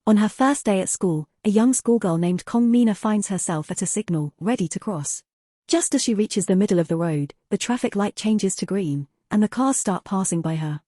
On her first day at school, a young schoolgirl named Kong Mina finds herself at a signal, ready to cross. Just as she reaches the middle of the road, the traffic light changes to green, and the cars start passing by her.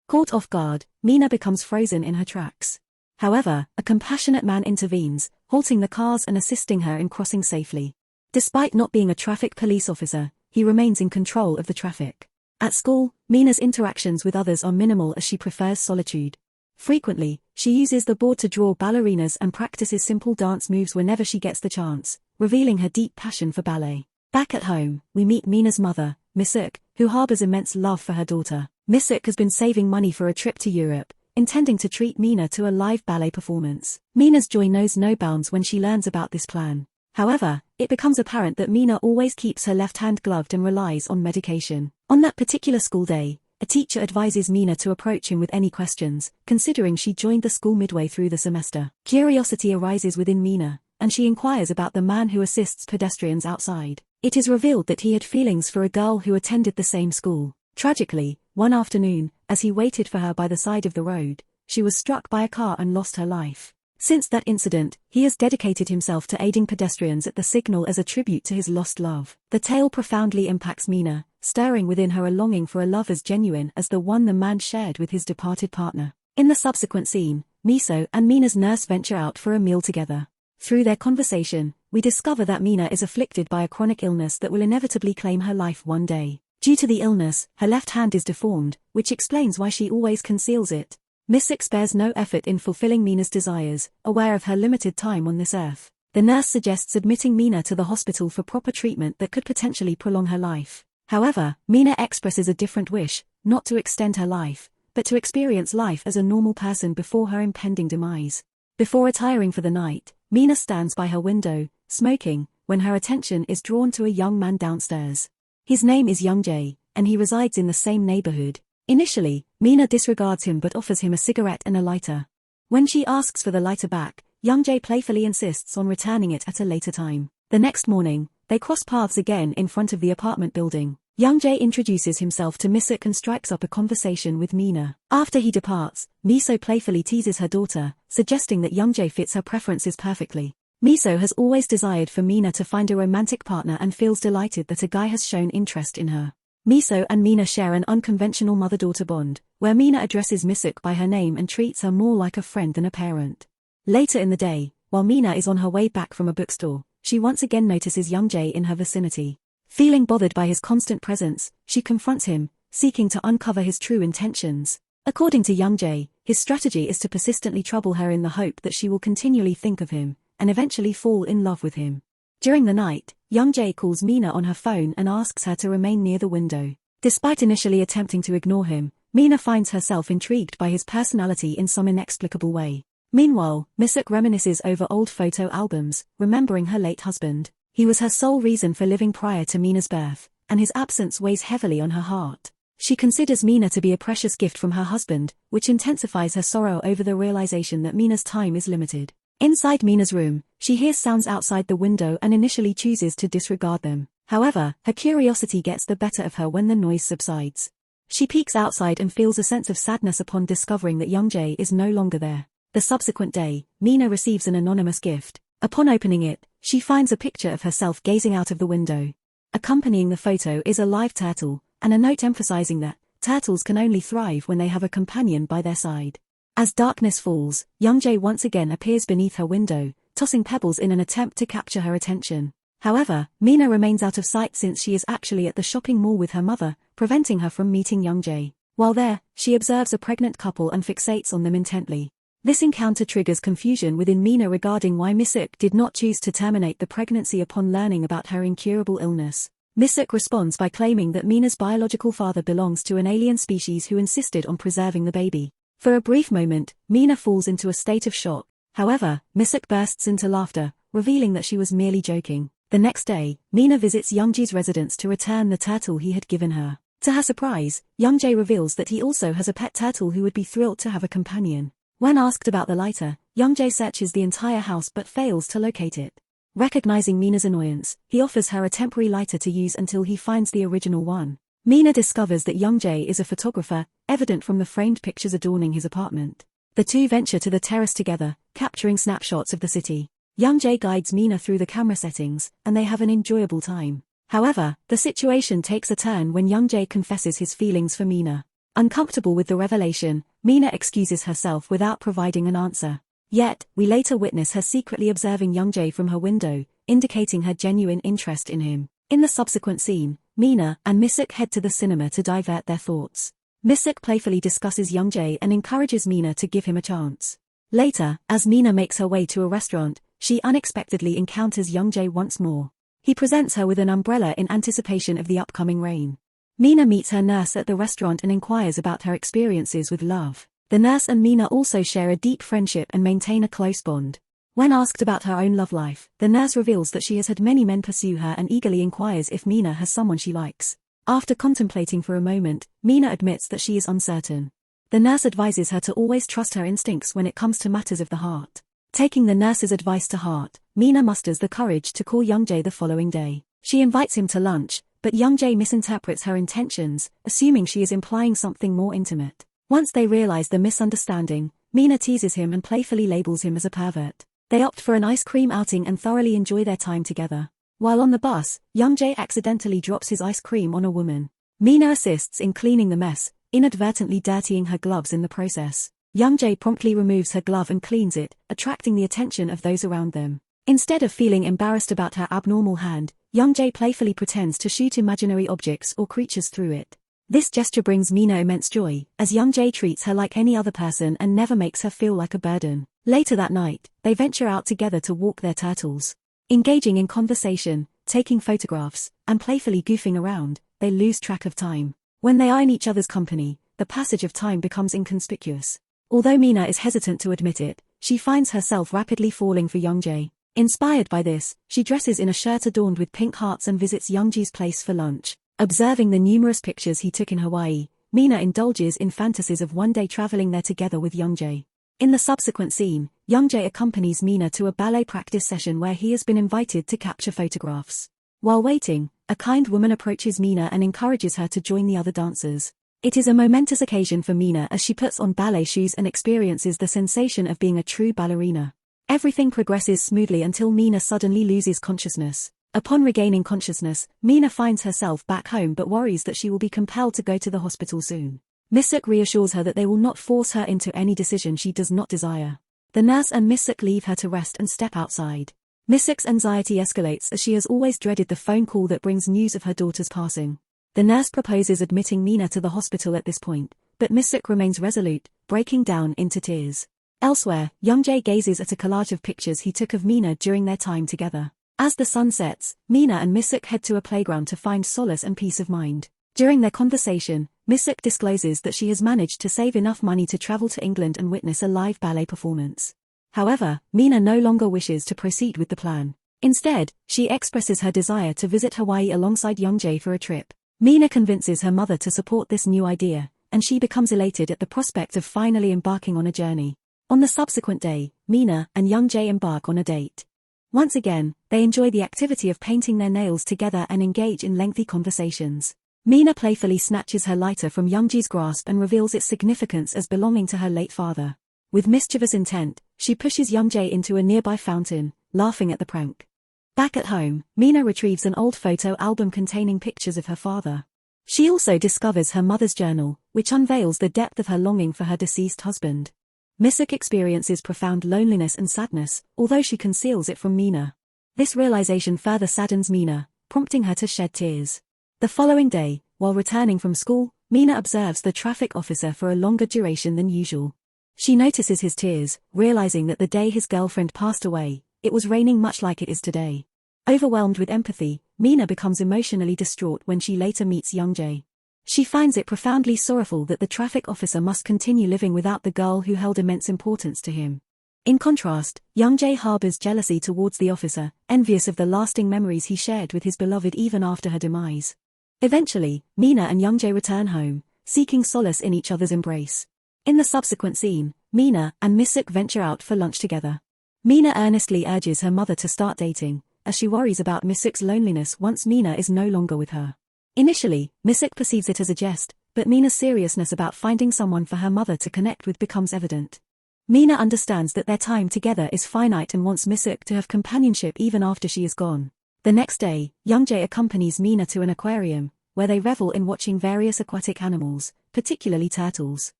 Caught off guard, Mina becomes frozen in her tracks. However, a compassionate man intervenes, halting the cars and assisting her in crossing safely. Despite not being a traffic police officer, he remains in control of the traffic. At school, Mina's interactions with others are minimal as she prefers solitude. Frequently, she uses the board to draw ballerinas and practices simple dance moves whenever she gets the chance, revealing her deep passion for ballet. Back at home, we meet Mina's mother, Mi-sook, who harbors immense love for her daughter. Mi-sook has been saving money for a trip to Europe, intending to treat Mina to a live ballet performance. Mina's joy knows no bounds when she learns about this plan. However, it becomes apparent that Mina always keeps her left hand gloved and relies on medication. On that particular school day, a teacher advises Mina to approach him with any questions, considering she joined the school midway through the semester. Curiosity arises within Mina, and she inquires about the man who assists pedestrians outside. It is revealed that he had feelings for a girl who attended the same school. Tragically, one afternoon, as he waited for her by the side of the road, she was struck by a car and lost her life. Since that incident, he has dedicated himself to aiding pedestrians at the signal as a tribute to his lost love. The tale profoundly impacts Mina, stirring within her a longing for a love as genuine as the one the man shared with his departed partner. In the subsequent scene, Mi-sook and Mina's nurse venture out for a meal together. Through their conversation, we discover that Mina is afflicted by a chronic illness that will inevitably claim her life one day. Due to the illness, her left hand is deformed, which explains why she always conceals it. Mi-sook spares no effort in fulfilling Mina's desires, aware of her limited time on this earth. The nurse suggests admitting Mina to the hospital for proper treatment that could potentially prolong her life. However, Mina expresses a different wish, not to extend her life, but to experience life as a normal person before her impending demise. Before retiring for the night, Mina stands by her window, smoking, when her attention is drawn to a young man downstairs. His name is Young-jae, and he resides in the same neighborhood. Initially, Mina disregards him but offers him a cigarette and a lighter. When she asks for the lighter back, Young-jae playfully insists on returning it at a later time. The next morning, they cross paths again in front of the apartment building. Young-jae introduces himself to Mi-sook and strikes up a conversation with Mina. After he departs, Mi-sook playfully teases her daughter, suggesting that Young-jae fits her preferences perfectly. Mi-sook has always desired for Mina to find a romantic partner and feels delighted that a guy has shown interest in her. Mi-sook and Mina share an unconventional mother-daughter bond, where Mina addresses Mi-sook by her name and treats her more like a friend than a parent. Later in the day, while Mina is on her way back from a bookstore, she once again notices Young-jae in her vicinity. Feeling bothered by his constant presence, she confronts him, seeking to uncover his true intentions. According to Young-jae, his strategy is to persistently trouble her in the hope that she will continually think of him, and eventually fall in love with him. During the night, Young-jae calls Mina on her phone and asks her to remain near the window. Despite initially attempting to ignore him, Mina finds herself intrigued by his personality in some inexplicable way. Meanwhile, Mi-sook reminisces over old photo albums, remembering her late husband. He was her sole reason for living prior to Mina's birth, and his absence weighs heavily on her heart. She considers Mina to be a precious gift from her husband, which intensifies her sorrow over the realization that Mina's time is limited. Inside Mina's room, she hears sounds outside the window and initially chooses to disregard them. However, her curiosity gets the better of her when the noise subsides. She peeks outside and feels a sense of sadness upon discovering that Young-jae is no longer there. The subsequent day, Mina receives an anonymous gift. Upon opening it, she finds a picture of herself gazing out of the window. Accompanying the photo is a live turtle, and a note emphasizing that turtles can only thrive when they have a companion by their side. As darkness falls, Young-jae once again appears beneath her window, tossing pebbles in an attempt to capture her attention. However, Mina remains out of sight since she is actually at the shopping mall with her mother, preventing her from meeting Young-jae. While there, she observes a pregnant couple and fixates on them intently. This encounter triggers confusion within Mina regarding why Mi-sook did not choose to terminate the pregnancy upon learning about her incurable illness. Mi-sook responds by claiming that Mina's biological father belongs to an alien species who insisted on preserving the baby. For a brief moment, Mina falls into a state of shock. However, Mi-sook bursts into laughter, revealing that she was merely joking. The next day, Mina visits Young-jae's residence to return the turtle he had given her. To her surprise, Young-jae reveals that he also has a pet turtle who would be thrilled to have a companion. When asked about the lighter, Young-jae searches the entire house but fails to locate it. Recognizing Mina's annoyance, he offers her a temporary lighter to use until he finds the original one. Mina discovers that Young-jae is a photographer, evident from the framed pictures adorning his apartment. The two venture to the terrace together, capturing snapshots of the city. Young-jae guides Mina through the camera settings, and they have an enjoyable time. However, the situation takes a turn when Young-jae confesses his feelings for Mina. Uncomfortable with the revelation, Mina excuses herself without providing an answer. Yet, we later witness her secretly observing Young-jae from her window, indicating her genuine interest in him. In the subsequent scene, Mina and Mi-sook head to the cinema to divert their thoughts. Mi-sook playfully discusses Young-jae and encourages Mina to give him a chance. Later, as Mina makes her way to a restaurant, she unexpectedly encounters Young-jae once more. He presents her with an umbrella in anticipation of the upcoming rain. Mina meets her nurse at the restaurant and inquires about her experiences with love. The nurse and Mina also share a deep friendship and maintain a close bond. When asked about her own love life, the nurse reveals that she has had many men pursue her and eagerly inquires if Mina has someone she likes. After contemplating for a moment, Mina admits that she is uncertain. The nurse advises her to always trust her instincts when it comes to matters of the heart. Taking the nurse's advice to heart, Mina musters the courage to call Young-jae the following day. She invites him to lunch, but Young-jae misinterprets her intentions, assuming she is implying something more intimate. Once they realize the misunderstanding, Mina teases him and playfully labels him as a pervert. They opt for an ice cream outing and thoroughly enjoy their time together. While on the bus, Young-jae accidentally drops his ice cream on a woman. Mina assists in cleaning the mess, inadvertently dirtying her gloves in the process. Young-jae promptly removes her glove and cleans it, attracting the attention of those around them. Instead of feeling embarrassed about her abnormal hand, Young-jae playfully pretends to shoot imaginary objects or creatures through it. This gesture brings Mina immense joy, as Young-jae treats her like any other person and never makes her feel like a burden. Later that night, they venture out together to walk their turtles. Engaging in conversation, taking photographs, and playfully goofing around, they lose track of time. When they are in each other's company, the passage of time becomes inconspicuous. Although Mina is hesitant to admit it, she finds herself rapidly falling for Young-jae. Inspired by this, she dresses in a shirt adorned with pink hearts and visits Young-jae's place for lunch. Observing the numerous pictures he took in Hawaii, Mina indulges in fantasies of one day traveling there together with Young-jae. In the subsequent scene, Young-jae accompanies Mina to a ballet practice session where he has been invited to capture photographs. While waiting, a kind woman approaches Mina and encourages her to join the other dancers. It is a momentous occasion for Mina as she puts on ballet shoes and experiences the sensation of being a true ballerina. Everything progresses smoothly until Mina suddenly loses consciousness. Upon regaining consciousness, Mina finds herself back home but worries that she will be compelled to go to the hospital soon. Mi-sook reassures her that they will not force her into any decision she does not desire. The nurse and Mi-sook leave her to rest and step outside. Mi-sook's anxiety escalates as she has always dreaded the phone call that brings news of her daughter's passing. The nurse proposes admitting Mina to the hospital at this point, but Mi-sook remains resolute, breaking down into tears. Elsewhere, Young-jae gazes at a collage of pictures he took of Mina during their time together. As the sun sets, Mina and Mi-sook head to a playground to find solace and peace of mind. During their conversation, Mi-sook discloses that she has managed to save enough money to travel to England and witness a live ballet performance. However, Mina no longer wishes to proceed with the plan. Instead, she expresses her desire to visit Hawaii alongside Young-jae for a trip. Mina convinces her mother to support this new idea, and she becomes elated at the prospect of finally embarking on a journey. On the subsequent day, Mina and Young-jae embark on a date. Once again, they enjoy the activity of painting their nails together and engage in lengthy conversations. Mina playfully snatches her lighter from Young-jae's grasp and reveals its significance as belonging to her late father. With mischievous intent, she pushes Young-jae into a nearby fountain, laughing at the prank. Back at home, Mina retrieves an old photo album containing pictures of her father. She also discovers her mother's journal, which unveils the depth of her longing for her deceased husband. Mi-sook experiences profound loneliness and sadness, although she conceals it from Mina. This realization further saddens Mina, prompting her to shed tears. The following day, while returning from school, Mina observes the traffic officer for a longer duration than usual. She notices his tears, realizing that the day his girlfriend passed away, it was raining much like it is today. Overwhelmed with empathy, Mina becomes emotionally distraught when she later meets Young-jae. She finds it profoundly sorrowful that the traffic officer must continue living without the girl who held immense importance to him. In contrast, Young-jae harbors jealousy towards the officer, envious of the lasting memories he shared with his beloved even after her demise. Eventually, Mina and Young-jae return home, seeking solace in each other's embrace. In the subsequent scene, Mina and Mi-sook venture out for lunch together. Mina earnestly urges her mother to start dating, as she worries about Mi-sook's loneliness once Mina is no longer with her. Initially, Mi-sook perceives it as a jest, but Mina's seriousness about finding someone for her mother to connect with becomes evident. Mina understands that their time together is finite and wants Mi-sook to have companionship even after she is gone. The next day, Young-jae accompanies Mina to an aquarium, where they revel in watching various aquatic animals, particularly turtles.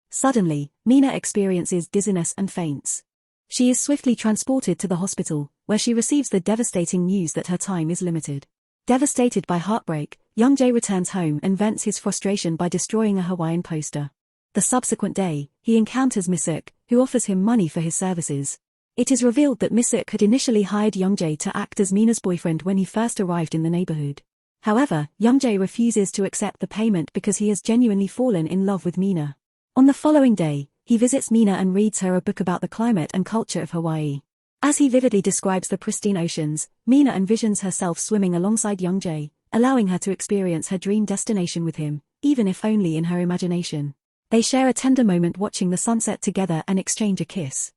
Suddenly, Mina experiences dizziness and faints. She is swiftly transported to the hospital, where she receives the devastating news that her time is limited. Devastated by heartbreak, Young-jae returns home and vents his frustration by destroying a Hawaiian poster. The subsequent day, he encounters Mi-sook, who offers him money for his services. It is revealed that Mi-sook had initially hired Young-jae to act as Mina's boyfriend when he first arrived in the neighborhood. However, Young-jae refuses to accept the payment because he has genuinely fallen in love with Mina. On the following day, he visits Mina and reads her a book about the climate and culture of Hawaii. As he vividly describes the pristine oceans, Mina envisions herself swimming alongside Young-jae, allowing her to experience her dream destination with him, even if only in her imagination. They share a tender moment watching the sunset together and exchange a kiss.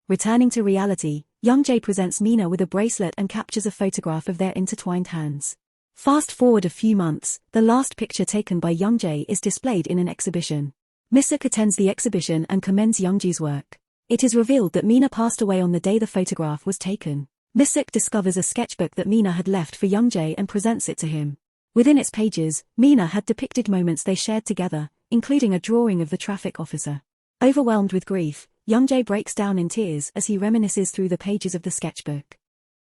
Returning to reality, Young-jae presents Mina with a bracelet and captures a photograph of their intertwined hands. Fast forward a few months, the last picture taken by Young-jae is displayed in an exhibition. Mi-sook attends the exhibition and commends Young-jae's work. It is revealed that Mina passed away on the day the photograph was taken. Mi-sook discovers a sketchbook that Mina had left for Young-jae and presents it to him. Within its pages, Mina had depicted moments they shared together, including a drawing of the traffic officer. Overwhelmed with grief, Young-jae breaks down in tears as he reminisces through the pages of the sketchbook.